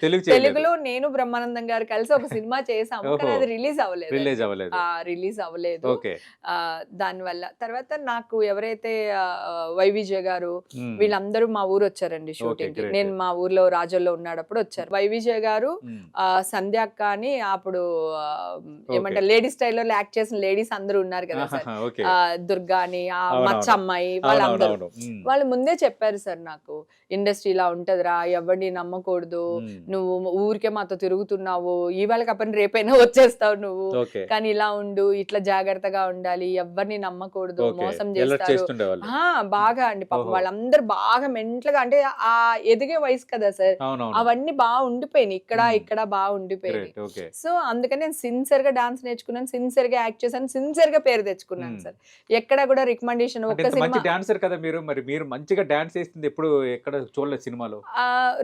తెలుగులో నేను బ్రహ్మానందం గారు కలిసి ఒక సినిమా చేసాము, కానీ అది రిలీజ్ అవ్వలేదు. దానివల్ల తర్వాత నాకు ఎవరైతే వైవిజయ గారు వీళ్ళందరూ మా ఊరు వచ్చారండి షూటింగ్ కి. నేను మా ఊర్లో రాజోల్లో ఉన్నాడప్పుడు వచ్చారు. వైవిజయ గారు, సంధ్య అక్క అని అప్పుడు ఏమంటారు లేడీ స్టైల్లో యాక్ట్ చేసిన లేడీస్ అందరూ ఉన్నారు కదా సార్, దుర్గా అని, మచ్చ అమ్మాయి, వాళ్ళందరూ వాళ్ళు ముందే చెప్పారు సార్ నాకు, ఇండస్ట్రీ ఇలా ఉంటదిరా, ఎవరిని నమ్మకూడదు, నువ్వు ఊరికే మాతో తిరుగుతున్నావు, ఇవాళ కప్పని రేపైనా వచ్చేస్తావు నువ్వు, కానీ ఇలా ఉండు, ఇట్లా జాగ్రత్తగా ఉండాలి, ఎవరిని నమ్మకూడదు, మోసం చేస్తారు. బాగా అండి పాపం వాళ్ళందరూ బాగా మెంటల్గా, అంటే ఆ ఎదిగే వయసు కదా సార్, అవన్నీ బాగా ఉండిపోయినాయి, ఇక్కడ బాగా ఉండిపోయినాయి. సో అందుకని నేను సిన్సియర్ గా డాన్స్ నేర్చుకున్నాను, సిన్సియర్ గా యాక్ట్ చేశాను, సిన్సియర్ గా పేరు తెచ్చుకున్నాను సార్. ఎక్కడ కూడా రికమెండేషన్, ఒక్క సినిమా డాన్సర్ కదా మీరు, మరి మీరు మంచిగా డాన్స్ చేస్తుంది ఎప్పుడు ఎక్కడ చూడలేదు సినిమాలో?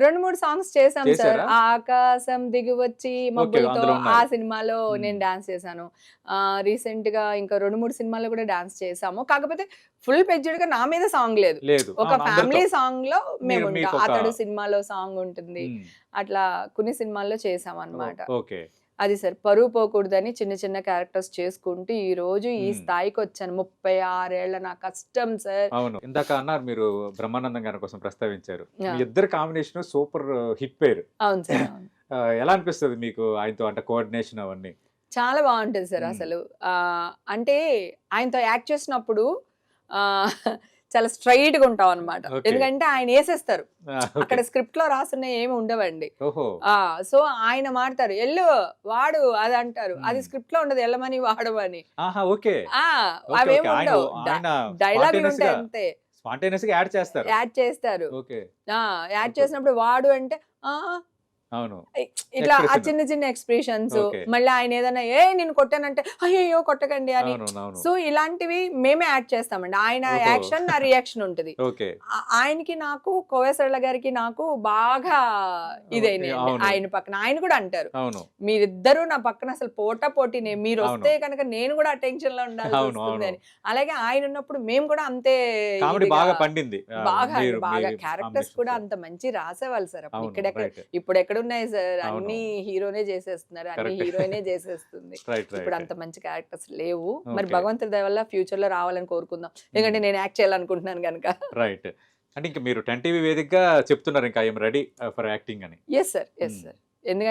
2-3 సాంగ్స్ చేశాం సార్. ఆకాశం దిగి వచ్చి మబ్బులతో ఆ సినిమాలో నేను డాన్స్ చేశాను. రీసెంట్ గా ఇంకా 2-3 సినిమాల్లో కూడా డాన్స్ చేసాము. కాకపోతే ఫుల్ పెజ్డ్ గా నా మీద సాంగ్ లేదు, ఒక ఫ్యామిలీ సాంగ్ లో మేము ఉంటాం. అతడు సినిమాలో సాంగ్ ఉంటుంది, అట్లా కొన్ని సినిమాల్లో చేసాం అన్నమాట. అది సార్ పరువు పోకూడదని చిన్న చిన్న క్యారెక్టర్స్ చేసుకుంటూ ఈ రోజు ఈ స్థాయికి వచ్చాను. 36 ఏళ్ల నా కష్టం సార్. అవును, ఇందాక అన్నారు మీరు బ్రహ్మానందం గారి కోసం ప్రస్తావించారు, మీ ఇద్దరు కాంబినేషన్ సూపర్ హిట్ పేరు. అవును సార్. ఎలా అనిపిస్తుంది మీకు ఆయనతో, అంటే కోఆర్డినేషన్ అవన్నీ? చాలా బాగుంటుంది సార్. అసలు అంటే ఆయనతో యాక్ట్ చేసినప్పుడు చాలా స్ట్రైట్ గా ఉంటాం అనమాట, ఎందుకంటే ఆయన వేసేస్తారు, అక్కడ స్క్రిప్ట్ లో రాసున్న ఏమి ఉండవండి. సో ఆయన మాడతారు, ఎల్లు వాడు అది అంటారు, అది స్క్రిప్ట్ లో ఉండదు, ఎల్లమని వాడమని, అవేమి ఉండవు, డైలాగులు ఉంటాయి అంతే. యాడ్ చేస్తారు, యాడ్ చేసినప్పుడు వాడు అంటే ఇట్లా ఆ చిన్న చిన్న ఎక్స్ప్రెషన్స్, మళ్ళీ ఆయన ఏదైనా నేను కొట్టానంటే అయ్యో కొట్టకండి అని. సో ఇలాంటివి మేమే యాడ్ చేస్తామండి. ఆయన యాక్షన్ నా రియాక్షన్ ఉంటుంది. ఆయనకి నాకు కోవేశ్వరల గారికి నాకు బాగా ఇదైనా ఆయన పక్కన ఆయన కూడా అంటారు, మీరిద్దరు నా పక్కన అసలు పోటా పోటీనే, మీరు వస్తే కనుక నేను కూడా అటెన్షన్ లో ఉండాల్సి వస్తుంది అని. అలాగే ఆయన ఉన్నప్పుడు మేము కూడా అంతే బాగా బాగా క్యారెక్టర్స్ కూడా అంత మంచి రాసేవాళ్ళు సార్. ఇప్పుడు ఎక్కడ ఉన్నాయి సార్, అన్ని హీరోనే చేసేస్తున్నారు, అన్ని హీరోయినే చేసేస్తుంది. ఇప్పుడు అంత మంచి క్యారెక్టర్స్ లేవు. మరి భగవంతుడి దయ వల్ల ఫ్యూచర్ లో రావాలని కోరుకుందాం, ఎందుకంటే నేను యాక్ట్ చేయాలనుకుంటున్నాను కనుక. రైట్, అంటే ఇంకా మీరు 10 టీవీ వేదికగా చెప్తున్నారు ఇంకా ఐఎమ్ రెడీ ఫర్ యాక్టింగ్ అని. Yes sir, yes sir. ఎందుకంటే